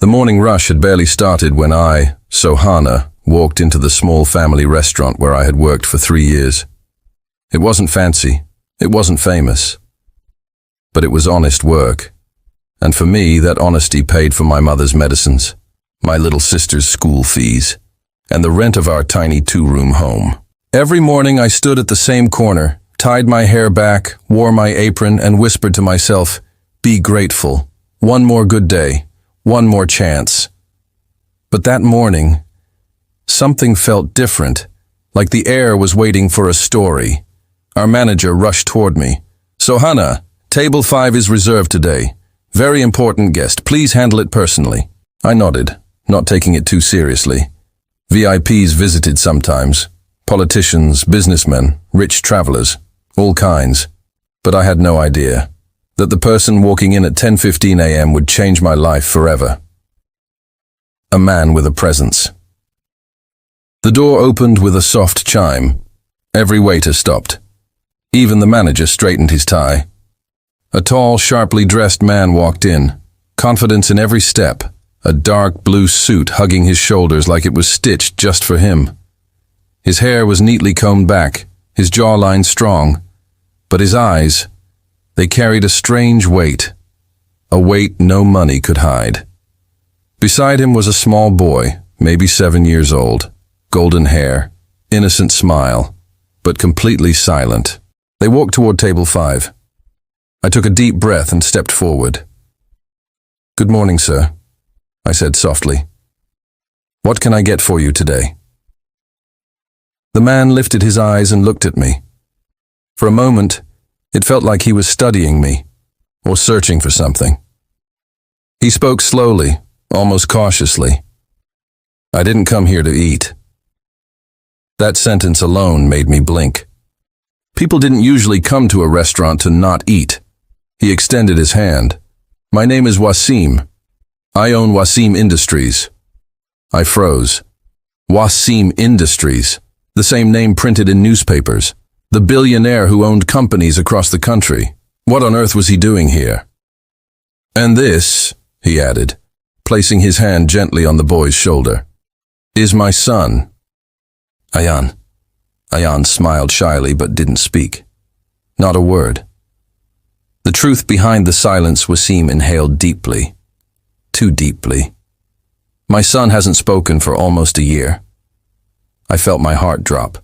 The morning rush had barely started when I, Sohana, walked into the small family restaurant where I had worked for 3 years. It wasn't fancy, it wasn't famous, but it was honest work. And for me, that honesty paid for my mother's medicines, my little sister's school fees, and the rent of our tiny 2-room home. Every morning I stood at the same corner, tied my hair back, wore my apron, and whispered to myself, "Be grateful. One more good day. One more chance." But that morning, something felt different, like the air was waiting for a story. Our manager rushed toward me. "Sohana, table 5 is reserved today. Very important guest. Please handle it personally." I nodded, not taking it too seriously. VIPs visited sometimes. Politicians, businessmen, rich travelers, all kinds. But I had no idea that the person walking in at 10:15 a.m. would change my life forever. A man with a presence. The door opened with a soft chime. Every waiter stopped. Even the manager straightened his tie. A tall, sharply dressed man walked in, confidence in every step, a dark blue suit hugging his shoulders like it was stitched just for him. His hair was neatly combed back, his jawline strong, but his eyes, they carried a strange weight, a weight no money could hide. Beside him was a small boy, maybe 7 years old, golden hair, innocent smile, but completely silent. They walked toward table 5. I took a deep breath and stepped forward. "Good morning, sir," I said softly. "What can I get for you today?" The man lifted his eyes and looked at me. For a moment, it felt like he was studying me, or searching for something. He spoke slowly, almost cautiously. "I didn't come here to eat." That sentence alone made me blink. People didn't usually come to a restaurant to not eat. He extended his hand. "My name is Waseem. I own Waseem Industries." I froze. Waseem Industries, the same name printed in newspapers. The billionaire who owned companies across the country. What on earth was he doing here? "And this," he added, placing his hand gently on the boy's shoulder, "is my son, Ayan." Ayan smiled shyly but didn't speak. Not a word. The truth behind the silence Waseem inhaled deeply. Too deeply. "My son hasn't spoken for almost a year." I felt my heart drop.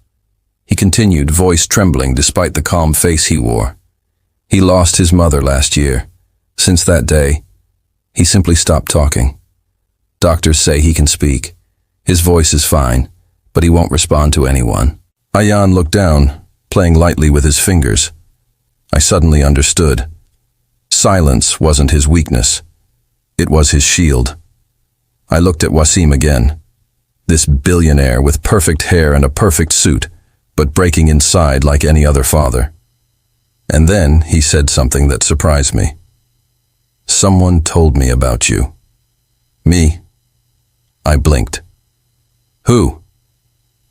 He continued, voice trembling despite the calm face he wore. "He lost his mother last year. Since that day, he simply stopped talking. Doctors say he can speak. His voice is fine, but he won't respond to anyone." Ayan looked down, playing lightly with his fingers. I suddenly understood. Silence wasn't his weakness. It was his shield. I looked at Waseem again. This billionaire with perfect hair and a perfect suit, but breaking inside like any other father. And then he said something that surprised me. "Someone told me about you." "Me?" I blinked. "Who?"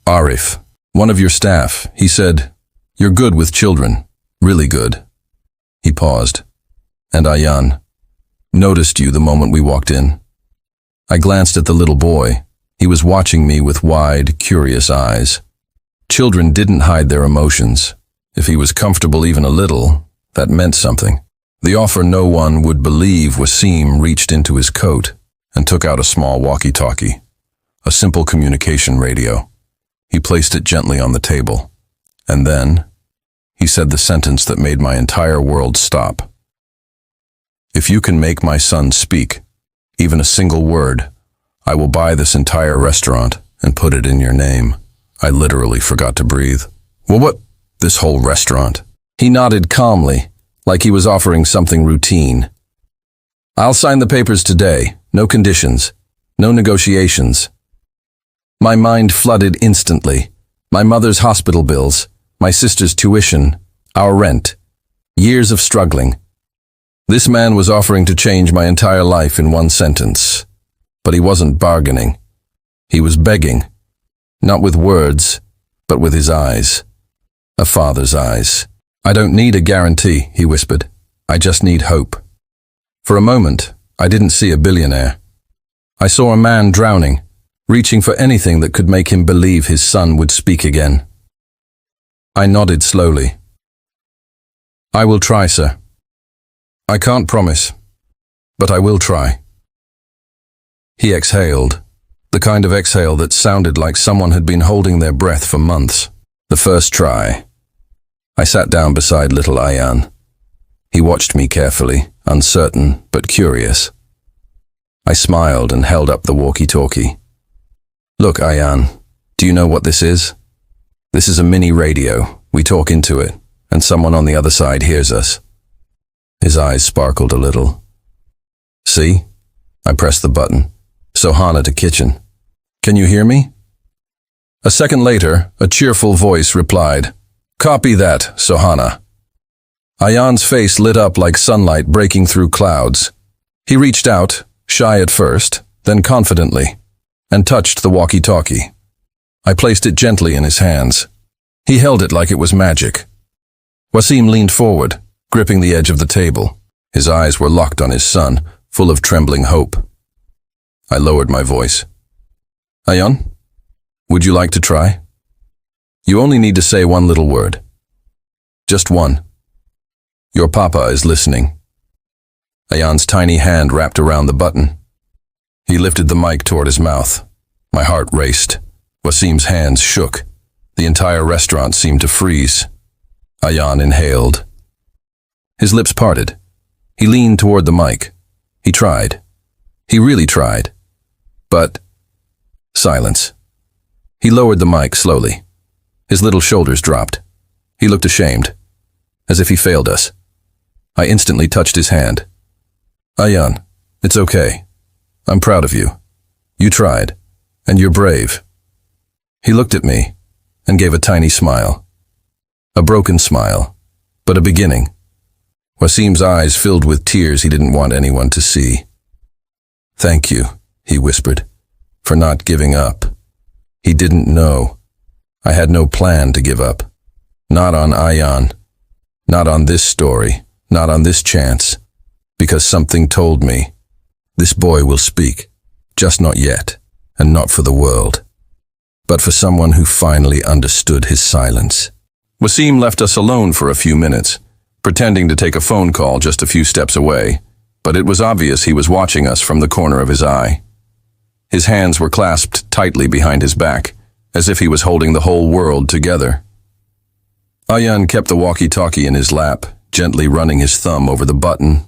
"Arif, one of your staff. He said, 'You're good with children, really good.'" He paused. "And Ayan noticed you the moment we walked in." I glanced at the little boy. He was watching me with wide, curious eyes. Children didn't hide their emotions. If he was comfortable even a little, that meant something. The offer no one would believe, Waseem reached into his coat and took out a small walkie-talkie, a simple communication radio. He placed it gently on the table. And then, he said the sentence that made my entire world stop. "If you can make my son speak, even a single word, I will buy this entire restaurant and put it in your name." I literally forgot to breathe. "Well, what? This whole restaurant?" He nodded calmly, like he was offering something routine. "I'll sign the papers today. No conditions. No negotiations." My mind flooded instantly. My mother's hospital bills, my sister's tuition, our rent, years of struggling. This man was offering to change my entire life in one sentence. But he wasn't bargaining. He was begging. Not with words, but with his eyes. A father's eyes. "I don't need a guarantee," he whispered. "I just need hope." For a moment, I didn't see a billionaire. I saw a man drowning, reaching for anything that could make him believe his son would speak again. I nodded slowly. I will try, sir. I can't promise, but I will try. He exhaled, the kind of exhale that sounded like someone had been holding their breath for months. The first try. I sat down beside little Ayan. He watched me carefully, uncertain but curious. I smiled and held up the walkie-talkie. Look, Ayan, do you know what this is? This is a mini radio. We talk into it, and someone on the other side hears us. His eyes sparkled a little. See? I pressed the button. Sohana to kitchen. Can you hear me? A second later, a cheerful voice replied, Copy that, Sohana. Ayan's face lit up like sunlight breaking through clouds. He reached out, shy at first, then confidently, and touched the walkie-talkie. I placed it gently in his hands. He held it like it was magic. Waseem leaned forward, gripping the edge of the table. His eyes were locked on his son, full of trembling hope. I lowered my voice. Ayan, would you like to try? You only need to say one little word. Just one. Your papa is listening. Ayan's tiny hand wrapped around the button. He lifted the mic toward his mouth. My heart raced. Waseem's hands shook. The entire restaurant seemed to freeze. Ayan inhaled. His lips parted. He leaned toward the mic. He tried. He really tried. But silence. He lowered the mic slowly. His little shoulders dropped. He looked ashamed, as if he failed us. I instantly touched his hand. Ayan, it's okay. I'm proud of you. You tried, and you're brave. He looked at me and gave a tiny smile. A broken smile, but a beginning. Waseem's eyes filled with tears he didn't want anyone to see. Thank you, he whispered, for not giving up. He didn't know. I had no plan to give up. Not on Ayan. Not on this story. Not on this chance. Because something told me, this boy will speak. Just not yet, and not for the world. But for someone who finally understood his silence. Waseem left us alone for a few minutes, pretending to take a phone call just a few steps away, but it was obvious he was watching us from the corner of his eye. His hands were clasped tightly behind his back, as if he was holding the whole world together. Ayan kept the walkie-talkie in his lap, gently running his thumb over the button.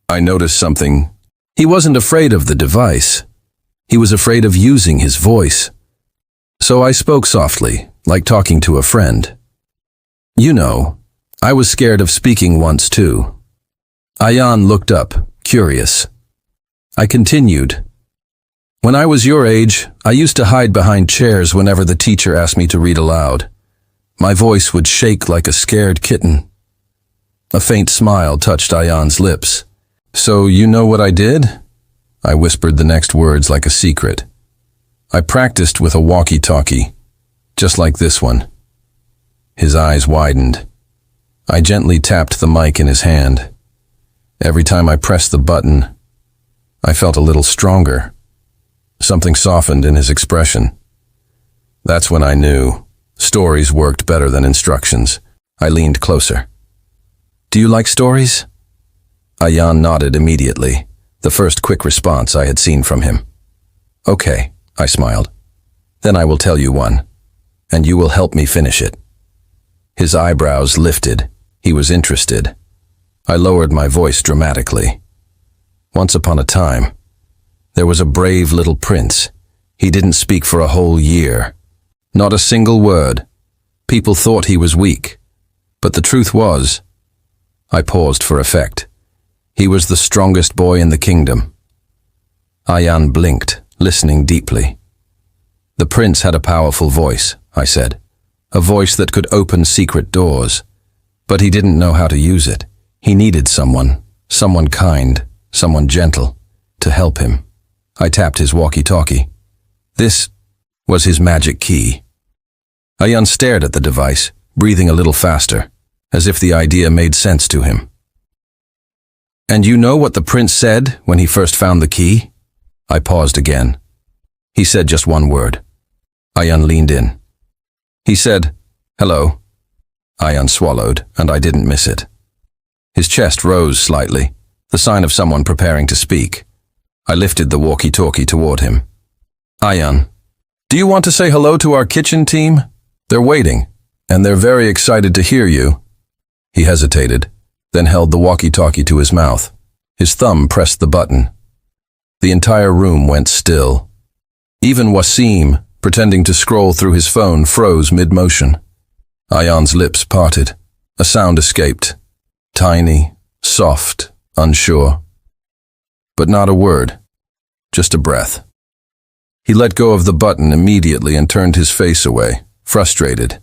I noticed something. He wasn't afraid of the device. He was afraid of using his voice. So I spoke softly, like talking to a friend. You know, I was scared of speaking once too. Ayan looked up, curious. I continued. When I was your age, I used to hide behind chairs whenever the teacher asked me to read aloud. My voice would shake like a scared kitten. A faint smile touched Ayan's lips. So you know what I did? I whispered the next words like a secret. I practiced with a walkie-talkie, just like this one. His eyes widened. I gently tapped the mic in his hand. Every time I pressed the button, I felt a little stronger. Something softened in his expression. That's when I knew. Stories worked better than instructions. I leaned closer. Do you like stories? Ayan nodded immediately, the first quick response I had seen from him. Okay, I smiled. Then I will tell you one, and you will help me finish it. His eyebrows lifted. He was interested. I lowered my voice dramatically. Once upon a time, there was a brave little prince. He didn't speak for a whole year. Not a single word. People thought he was weak. But the truth was, I paused for effect. He was the strongest boy in the kingdom. Ayan blinked, listening deeply. The prince had a powerful voice, I said. A voice that could open secret doors. But he didn't know how to use it. He needed someone kind, someone gentle, to help him. I tapped his walkie-talkie. This was his magic key. Ayan stared at the device, breathing a little faster, as if the idea made sense to him. And you know what the prince said when he first found the key? I paused again. He said just one word. Ayan leaned in. He said, "Hello." Ayan swallowed, and I didn't miss it. His chest rose slightly, the sign of someone preparing to speak. I lifted the walkie-talkie toward him. "Ayan, do you want to say hello to our kitchen team? They're waiting, and they're very excited to hear you." He hesitated, then held the walkie-talkie to his mouth. His thumb pressed the button. The entire room went still. Even Waseem, pretending to scroll through his phone, froze mid-motion. Ayan's lips parted. A sound escaped. Tiny, soft, unsure. But not a word. Just a breath. He let go of the button immediately and turned his face away, frustrated.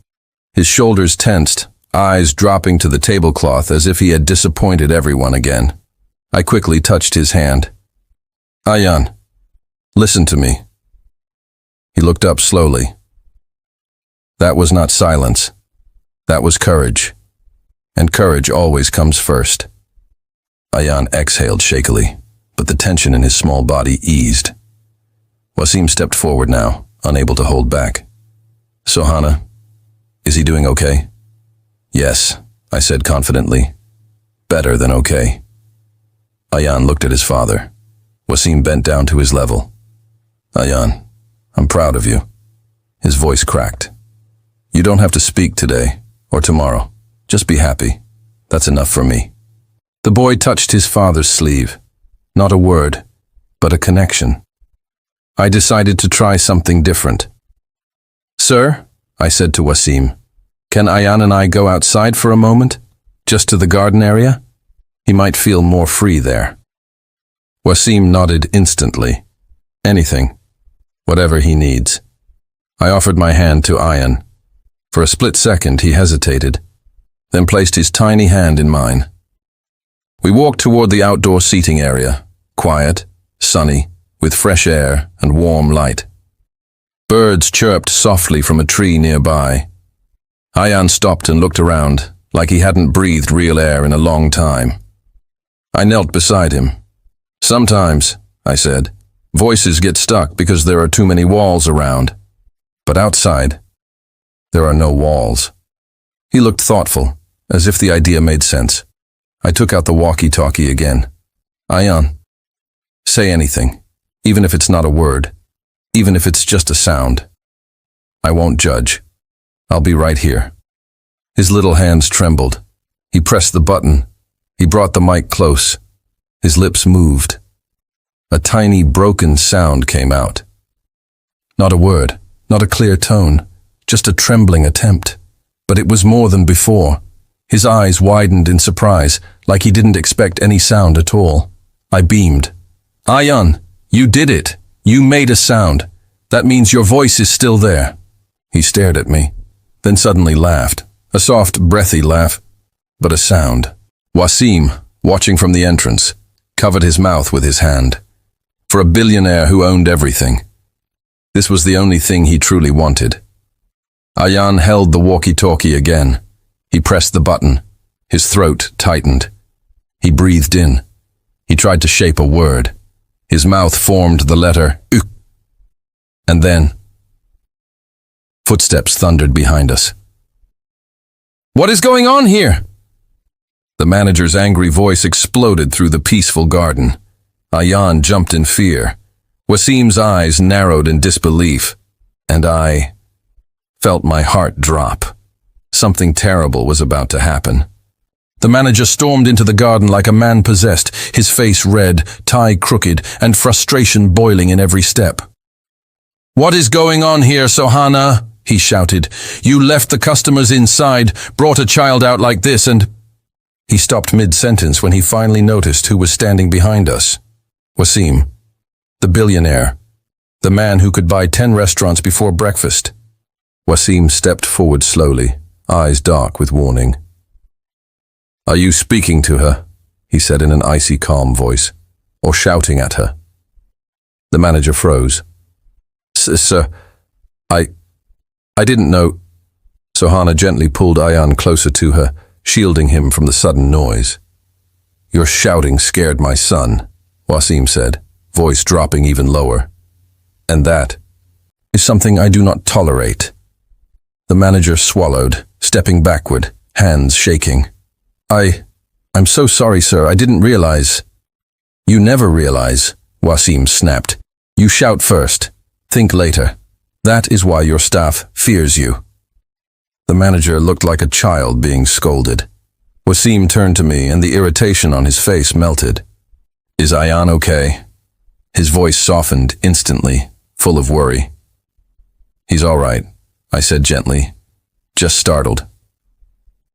His shoulders tensed, eyes dropping to the tablecloth as if he had disappointed everyone again. I quickly touched his hand. "Ayan, listen to me." He looked up slowly. That was not silence. That was courage. And courage always comes first. Ayan exhaled shakily, but the tension in his small body eased. Waseem stepped forward now, unable to hold back. "Sohana, is he doing okay?" "Yes," I said confidently. "Better than okay." Ayan looked at his father. Waseem bent down to his level. "Ayan, I'm proud of you." His voice cracked. "You don't have to speak today or tomorrow. Just be happy. That's enough for me." The boy touched his father's sleeve. Not a word, but a connection. I decided to try something different. "Sir," I said to Waseem, "can Ayan and I go outside for a moment? Just to the garden area? He might feel more free there." Waseem nodded instantly. "Anything. Whatever he needs." I offered my hand to Ayan. For a split second he hesitated, then placed his tiny hand in mine. We walked toward the outdoor seating area, quiet, sunny, with fresh air and warm light. Birds chirped softly from a tree nearby. Ayan stopped and looked around, like he hadn't breathed real air in a long time. I knelt beside him. "Sometimes," I said, "voices get stuck because there are too many walls around. But outside, there are no walls." He looked thoughtful, as if the idea made sense. I took out the walkie-talkie again. "Ayan, say anything, even if it's not a word, even if it's just a sound. I won't judge. I'll be right here." His little hands trembled. He pressed the button. He brought the mic close. His lips moved. A tiny, broken sound came out. Not a word, not a clear tone, just a trembling attempt. But it was more than before. His eyes widened in surprise, like he didn't expect any sound at all. I beamed. "Ayan, you did it. You made a sound. That means your voice is still there." He stared at me, then suddenly laughed. A soft, breathy laugh, but a sound. Waseem, watching from the entrance, covered his mouth with his hand. For a billionaire who owned everything, this was the only thing he truly wanted. Ayan held the walkie-talkie again. He pressed the button. His throat tightened. He breathed in. He tried to shape a word. His mouth formed the letter U. And then, footsteps thundered behind us. "What is going on here?" The manager's angry voice exploded through the peaceful garden. Ayan jumped in fear. Waseem's eyes narrowed in disbelief, and I felt my heart drop. Something terrible was about to happen. The manager stormed into the garden like a man possessed, his face red, tie crooked, and frustration boiling in every step. "What is going on here, Sohana?" he shouted. "You left the customers inside, brought a child out like this, and—" He stopped mid-sentence when he finally noticed who was standing behind us. Waseem, the billionaire, the man who could buy 10 restaurants before breakfast. Waseem stepped forward slowly, eyes dark with warning. "Are you speaking to her?" he said in an icy calm voice, "or shouting at her?" The manager froze. Sir, I didn't know." Sohana gently pulled Ayan closer to her, shielding him from the sudden noise. "Your shouting scared my son," Waseem said, voice dropping even lower. And that is something I do not tolerate. The manager swallowed, stepping backward, hands shaking. I'm so sorry, sir. I didn't realize. You never realize, Waseem snapped. You shout first. Think later. That is why your staff fears you. The manager looked like a child being scolded. Waseem turned to me and the irritation on his face melted. Is Ayan okay? His voice softened instantly, full of worry. He's all right, I said gently, just startled.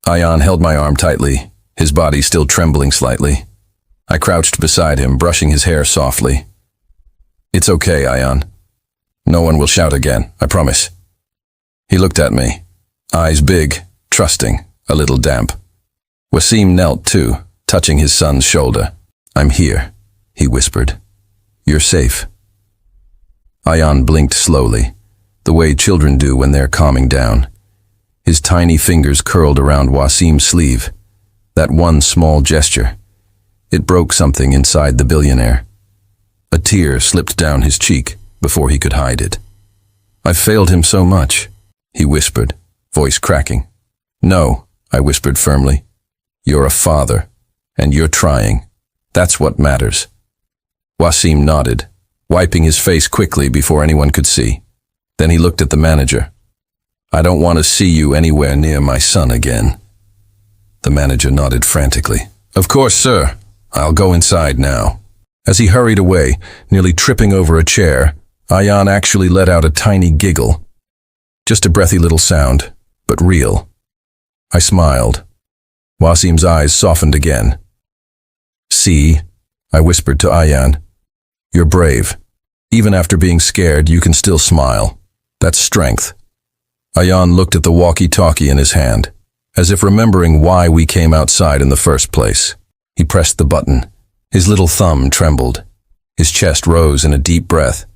Ayan held my arm tightly, his body still trembling slightly. I crouched beside him, brushing his hair softly. It's okay, Ayan. No one will shout again, I promise. He looked at me, eyes big, trusting, a little damp. Waseem knelt too, touching his son's shoulder. I'm here, he whispered. You're safe. Ayan blinked slowly, the way children do when they're calming down. His tiny fingers curled around Waseem's sleeve. That one small gesture. It broke something inside the billionaire. A tear slipped down his cheek before he could hide it. I've failed him so much, he whispered, voice cracking. No, I whispered firmly. You're a father, and you're trying. That's what matters. Waseem nodded, wiping his face quickly before anyone could see. Then he looked at the manager. I don't want to see you anywhere near my son again. The manager nodded frantically. Of course, sir. I'll go inside now. As he hurried away, nearly tripping over a chair, Ayan actually let out a tiny giggle. Just a breathy little sound, but real. I smiled. Waseem's eyes softened again. See, I whispered to Ayan. You're brave. Even after being scared, you can still smile. That's strength. Ayan looked at the walkie-talkie in his hand, as if remembering why we came outside in the first place. He pressed the button. His little thumb trembled. His chest rose in a deep breath.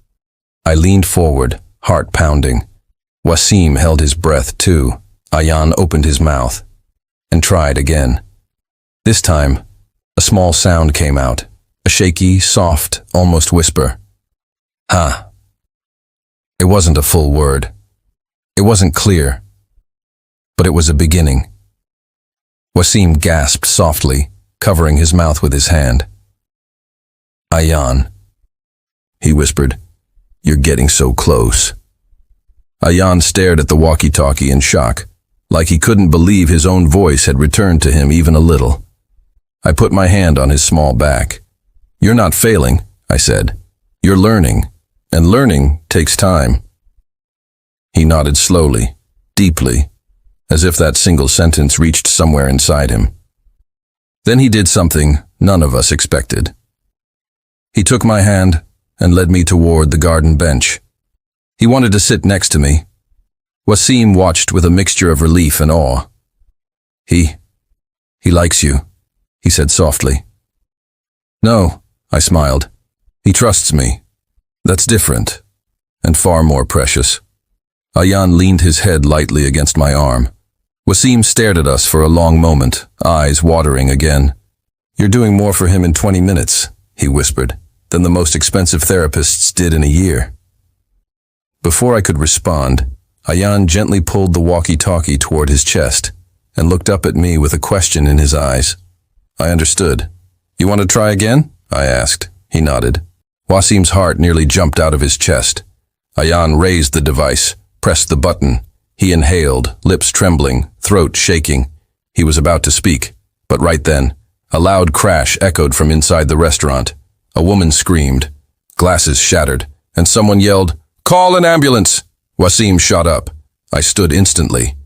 I leaned forward, heart pounding. Waseem held his breath too. Ayan opened his mouth and tried again. This time, a small sound came out, a shaky, soft, almost whisper. Ha. It wasn't a full word. It wasn't clear, but it was a beginning. Waseem gasped softly, covering his mouth with his hand. Ayan, he whispered, you're getting so close. Ayan stared at the walkie-talkie in shock, like he couldn't believe his own voice had returned to him even a little. I put my hand on his small back. You're not failing, I said. You're learning, and learning takes time. He nodded slowly, deeply, as if that single sentence reached somewhere inside him. Then he did something none of us expected. He took my hand and led me toward the garden bench. He wanted to sit next to me. Waseem watched with a mixture of relief and awe. He likes you, he said softly. No, I smiled. He trusts me. That's different, and far more precious. Ayan leaned his head lightly against my arm. Waseem stared at us for a long moment, eyes watering again. You're doing more for him in 20 minutes, he whispered, than the most expensive therapists did in a year. Before I could respond, Ayan gently pulled the walkie-talkie toward his chest and looked up at me with a question in his eyes. I understood. You want to try again? I asked. He nodded. Waseem's heart nearly jumped out of his chest. Ayan raised the device, pressed the button. He inhaled, lips trembling, throat shaking. He was about to speak, but right then, a loud crash echoed from inside the restaurant. A woman screamed, glasses shattered, and someone yelled, "Call an ambulance!" Waseem shot up. I stood instantly.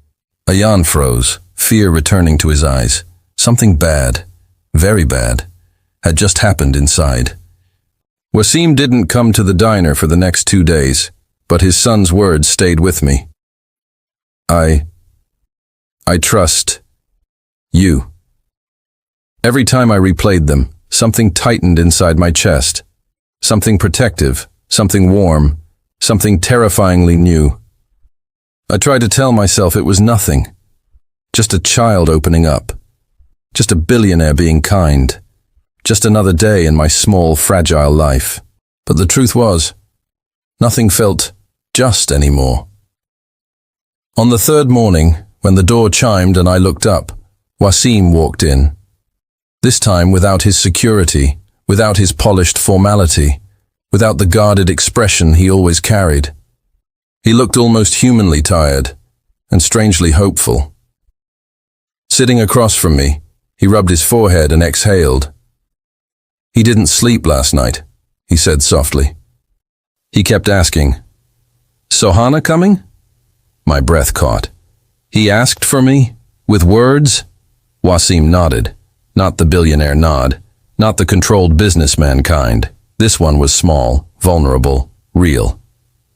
Ayan froze, fear returning to his eyes. Something bad, very bad, had just happened inside. Waseem didn't come to the diner for the next 2 days, but his son's words stayed with me. I trust you. Every time I replayed them, something tightened inside my chest. Something protective, something warm, something terrifyingly new. I tried to tell myself it was nothing. Just a child opening up. Just a billionaire being kind. Just another day in my small, fragile life. But the truth was, nothing felt just anymore. On the third morning, when the door chimed and I looked up, Waseem walked in. This time without his security, without his polished formality, without the guarded expression he always carried. He looked almost humanly tired and strangely hopeful. Sitting across from me, he rubbed his forehead and exhaled. "He didn't sleep last night," he said softly. He kept asking, "Sohana coming?" My breath caught. "He asked for me? With words?" Waseem nodded. Not the billionaire nod, not the controlled businessman kind. This one was small, vulnerable, real.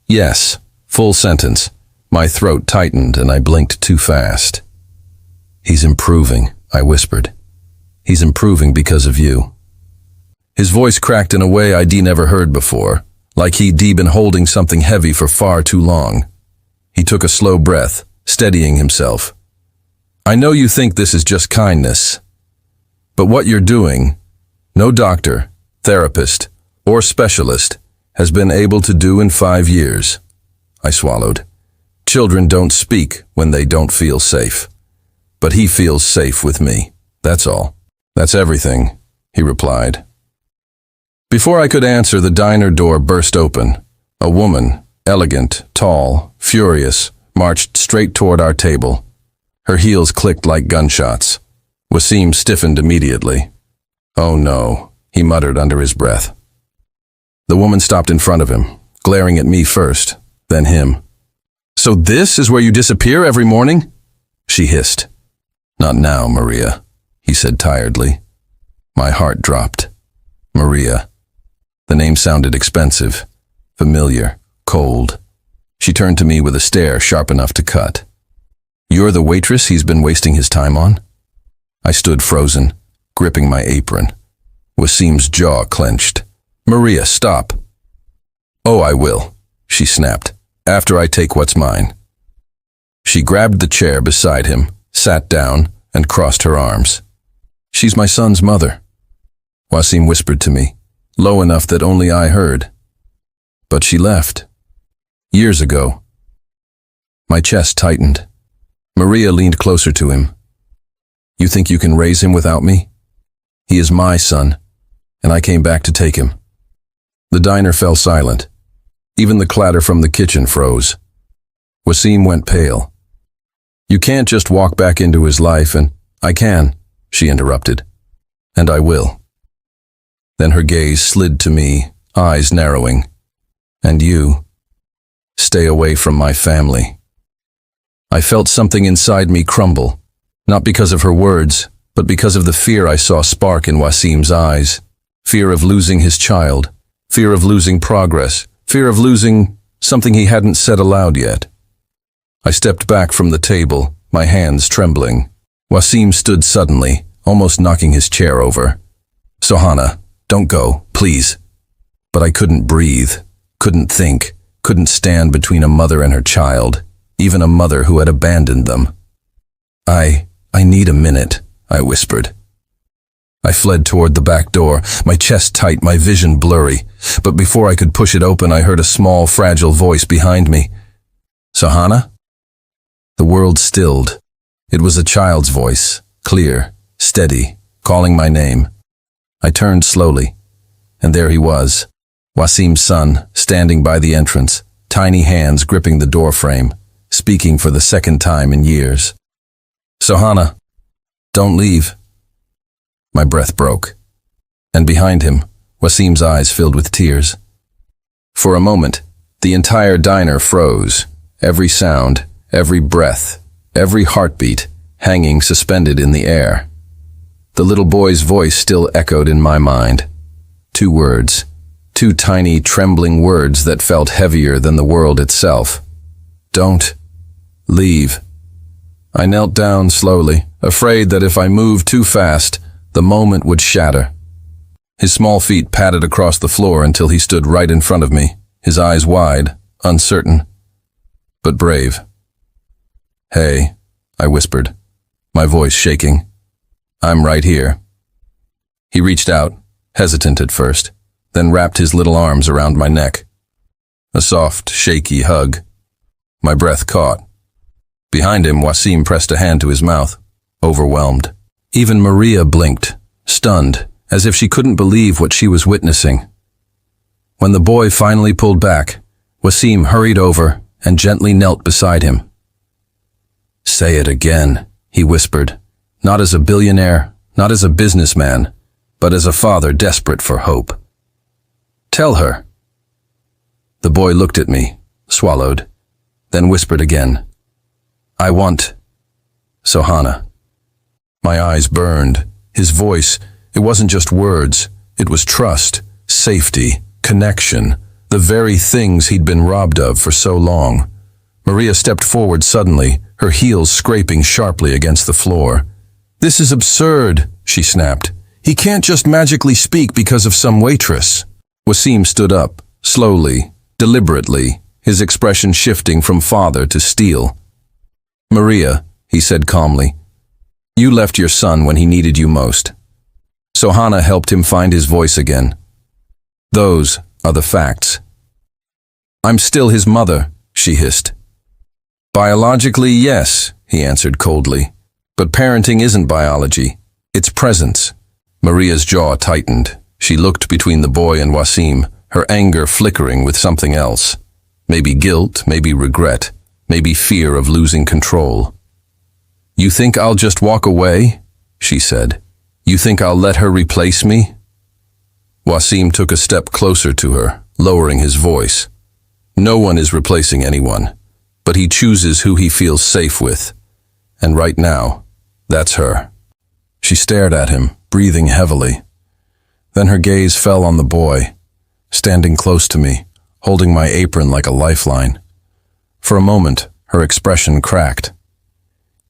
"Yes," full sentence. My throat tightened and I blinked too fast. "He's improving," I whispered. "He's improving because of you." His voice cracked in a way I'd never heard before, like he'd been holding something heavy for far too long. He took a slow breath, steadying himself. "I know you think this is just kindness, but what you're doing, no doctor, therapist, or specialist has been able to do in 5 years." I swallowed. Children don't speak when they don't feel safe. But he feels safe with me, that's all. "That's everything," he replied. Before I could answer, the diner door burst open. A woman, elegant, tall, furious, marched straight toward our table. Her heels clicked like gunshots. Waseem stiffened immediately. "Oh no," he muttered under his breath. The woman stopped in front of him, glaring at me first, then him. "So this is where you disappear every morning?" she hissed. "Not now, Maria," he said tiredly. My heart dropped. Maria. The name sounded expensive, familiar, cold. She turned to me with a stare sharp enough to cut. "You're the waitress he's been wasting his time on?" I stood frozen, gripping my apron. Waseem's jaw clenched. "Maria, stop." "Oh, I will," she snapped, "after I take what's mine." She grabbed the chair beside him, sat down, and crossed her arms. "She's my son's mother," Waseem whispered to me, low enough that only I heard. "But she left. Years ago." My chest tightened. Maria leaned closer to him. "You think you can raise him without me? He is my son, and I came back to take him." The diner fell silent. Even the clatter from the kitchen froze. Waseem went pale. "You can't just walk back into his life and—" "I can," she interrupted. "And I will." Then her gaze slid to me, eyes narrowing. "And you? Stay away from my family." I felt something inside me crumble, not because of her words, but because of the fear I saw spark in Waseem's eyes. Fear of losing his child, fear of losing progress, fear of losing something he hadn't said aloud yet. I stepped back from the table, my hands trembling. Waseem stood suddenly, almost knocking his chair over. "Sohana, don't go, please." But I couldn't breathe, couldn't think, couldn't stand between a mother and her child, even a mother who had abandoned them. I need a minute," I whispered. I fled toward the back door, my chest tight, my vision blurry. But before I could push it open, I heard a small, fragile voice behind me. "Sohana?" The world stilled. It was a child's voice, clear, steady, calling my name. I turned slowly, and there he was, Waseem's son, standing by the entrance, tiny hands gripping the doorframe, speaking for the second time in years. "Sohana, don't leave." My breath broke, and behind him, Waseem's eyes filled with tears. For a moment, the entire diner froze, every sound, every breath, every heartbeat hanging suspended in the air. The little boy's voice still echoed in my mind. 2 words, 2 tiny, trembling words that felt heavier than the world itself. "Don't leave." I knelt down slowly, afraid that if I moved too fast, the moment would shatter. His small feet padded across the floor until he stood right in front of me, his eyes wide, uncertain, but brave. "Hey," I whispered, my voice shaking. "I'm right here." He reached out, hesitant at first, then wrapped his little arms around my neck. A soft, shaky hug. My breath caught. Behind him, Waseem pressed a hand to his mouth, overwhelmed. Even Maria blinked, stunned, as if she couldn't believe what she was witnessing. When the boy finally pulled back, Waseem hurried over and gently knelt beside him. "Say it again," he whispered, not as a billionaire, not as a businessman, but as a father desperate for hope. "Tell her." The boy looked at me, swallowed, then whispered again. "I want Sohana." My eyes burned. His voice, it wasn't just words, it was trust, safety, connection, the very things he'd been robbed of for so long. Maria stepped forward suddenly, her heels scraping sharply against the floor. "This is absurd," she snapped. "He can't just magically speak because of some waitress." Waseem stood up, slowly, deliberately, his expression shifting from father to steel. "Maria," he said calmly, "you left your son when he needed you most. Sohana helped him find his voice again. Those are the facts." "I'm still his mother," she hissed. "Biologically, yes," he answered coldly. "But parenting isn't biology. It's presence." Maria's jaw tightened. She looked between the boy and Waseem, her anger flickering with something else. Maybe guilt, maybe regret, maybe fear of losing control. "You think I'll just walk away?" she said. "You think I'll let her replace me?" Waseem took a step closer to her, lowering his voice. "No one is replacing anyone, but he chooses who he feels safe with. And right now, that's her." She stared at him, breathing heavily. Then her gaze fell on the boy, standing close to me, holding my apron like a lifeline. For a moment, her expression cracked.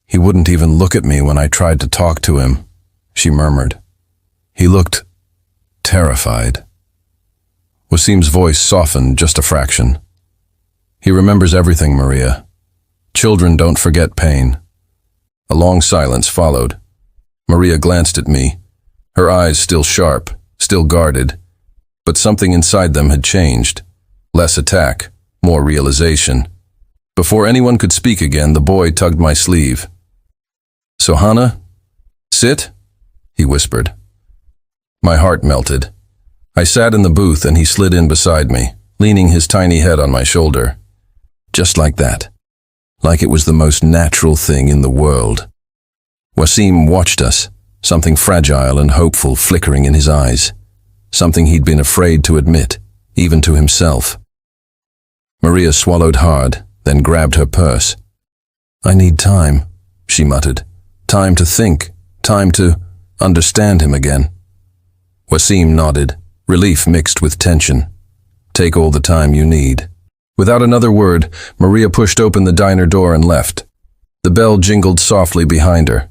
"He wouldn't even look at me when I tried to talk to him," she murmured. "He looked terrified." Waseem's voice softened just a fraction. "He remembers everything, Maria. Children don't forget pain." A long silence followed. Maria glanced at me, her eyes still sharp, still guarded, but something inside them had changed. Less attack, more realization. Before anyone could speak again, the boy tugged my sleeve. "Sohana, sit," he whispered. My heart melted. I sat in the booth and he slid in beside me, leaning his tiny head on my shoulder. Just like that. Like it was the most natural thing in the world. Waseem watched us, something fragile and hopeful flickering in his eyes. Something he'd been afraid to admit, even to himself. Maria swallowed hard, then grabbed her purse. "I need time," she muttered. "Time to think, time to understand him again." Waseem nodded, relief mixed with tension. "Take all the time you need." Without another word, Maria pushed open the diner door and left. The bell jingled softly behind her.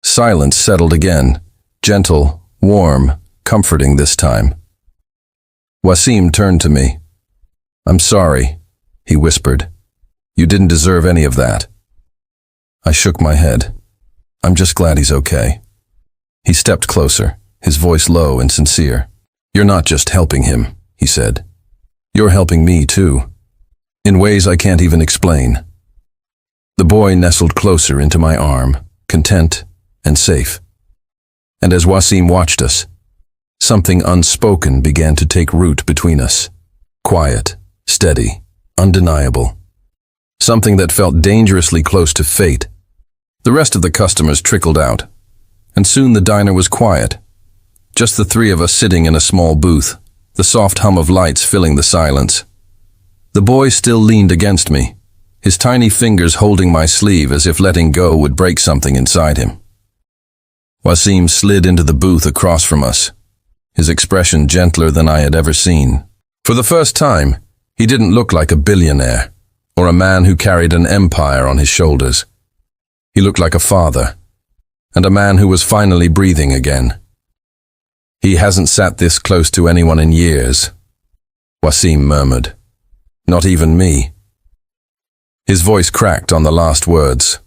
Silence settled again, gentle, warm, comforting this time. Waseem turned to me. "I'm sorry," he whispered. "You didn't deserve any of that." I shook my head. "I'm just glad he's okay." He stepped closer, his voice low and sincere. "You're not just helping him," he said. "You're helping me too. In ways I can't even explain." The boy nestled closer into my arm, content and safe. And as Waseem watched us, something unspoken began to take root between us. Quiet, steady, undeniable. Something that felt dangerously close to fate. The rest of the customers trickled out, and soon the diner was quiet. Just the three of us sitting in a small booth, the soft hum of lights filling the silence. The boy still leaned against me, his tiny fingers holding my sleeve as if letting go would break something inside him. Waseem slid into the booth across from us, his expression gentler than I had ever seen. For the first time, he didn't look like a billionaire, or a man who carried an empire on his shoulders. He looked like a father, and a man who was finally breathing again. "He hasn't sat this close to anyone in years," Waseem murmured. "Not even me." His voice cracked on the last words.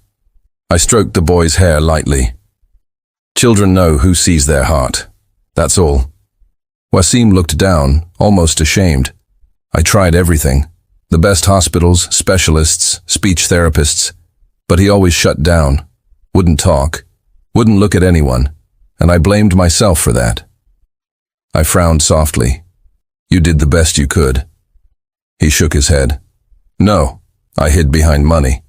I stroked the boy's hair lightly. "Children know who sees their heart. That's all." Waseem looked down, almost ashamed. I tried everything. The best hospitals, specialists, speech therapists. But he always shut down. Wouldn't talk. Wouldn't look at anyone. And I blamed myself for that. I frowned softly. You did the best you could. He shook his head. No, I hid behind money.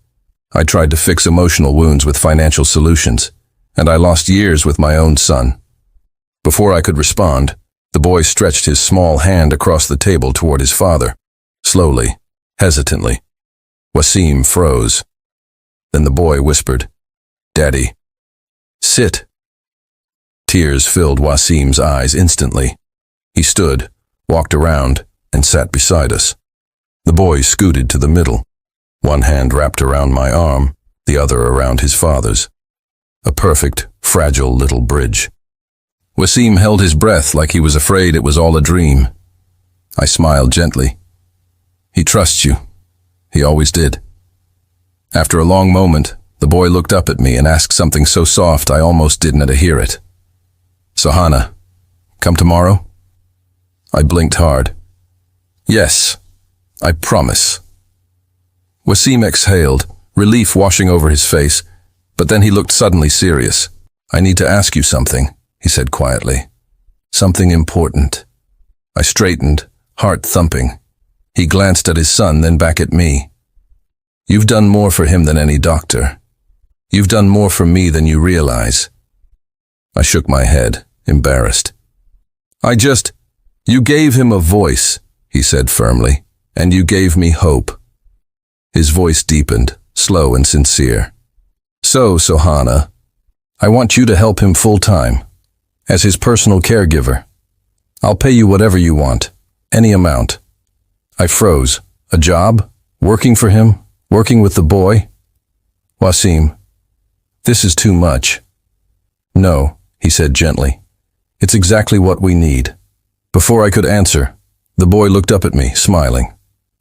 I tried to fix emotional wounds with financial solutions, and I lost years with my own son. Before I could respond, the boy stretched his small hand across the table toward his father, slowly, hesitantly. Waseem froze. Then the boy whispered, "Daddy, sit." Tears filled Waseem's eyes instantly. He stood, walked around, and sat beside us. The boy scooted to the middle, one hand wrapped around my arm, the other around his father's. A perfect, fragile little bridge. Waseem held his breath like he was afraid it was all a dream. I smiled gently. He trusts you. He always did. After a long moment, the boy looked up at me and asked something so soft I almost didn't hear it. "Sohana, come tomorrow?" I blinked hard. "Yes, I promise." Waseem exhaled, relief washing over his face, but then he looked suddenly serious. "I need to ask you something," he said quietly. "Something important." I straightened, heart thumping. He glanced at his son, then back at me. "You've done more for him than any doctor. You've done more for me than you realize." I shook my head, embarrassed. You gave him a voice," he said firmly, "and you gave me hope." His voice deepened, slow and sincere. "So, Sohana, I want you to help him full-time, as his personal caregiver. I'll pay you whatever you want, any amount." I froze. A job? Working for him? Working with the boy? "Waseem, this is too much." "No," he said gently. "It's exactly what we need." Before I could answer, the boy looked up at me, smiling.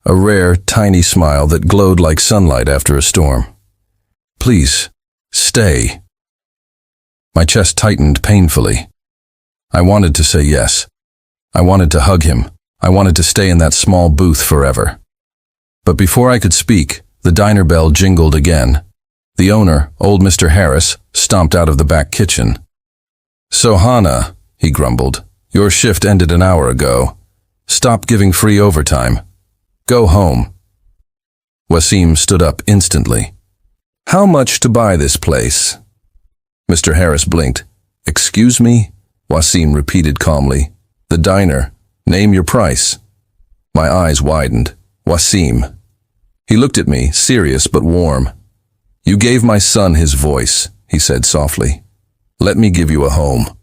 A rare, tiny smile that glowed like sunlight after a storm. "Please, stay." My chest tightened painfully. I wanted to say yes. I wanted to hug him. I wanted to stay in that small booth forever. But before I could speak, the diner bell jingled again. The owner, old Mr. Harris, stomped out of the back kitchen. "Sohana," he grumbled, "your shift ended an hour ago. Stop giving free overtime. Go home." Waseem stood up instantly. "How much to buy this place?" Mr. Harris blinked. "Excuse me?" Waseem repeated calmly. "The diner. Name your price." My eyes widened. "Waseem." He looked at me, serious but warm. "You gave my son his voice," he said softly. "Let me give you a home."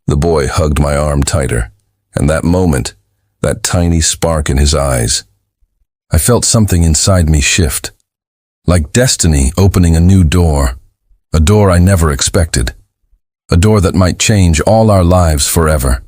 The boy hugged my arm tighter, and that moment, that tiny spark in his eyes, I felt something inside me shift, like destiny opening a new door, a door I never expected, a door that might change all our lives forever.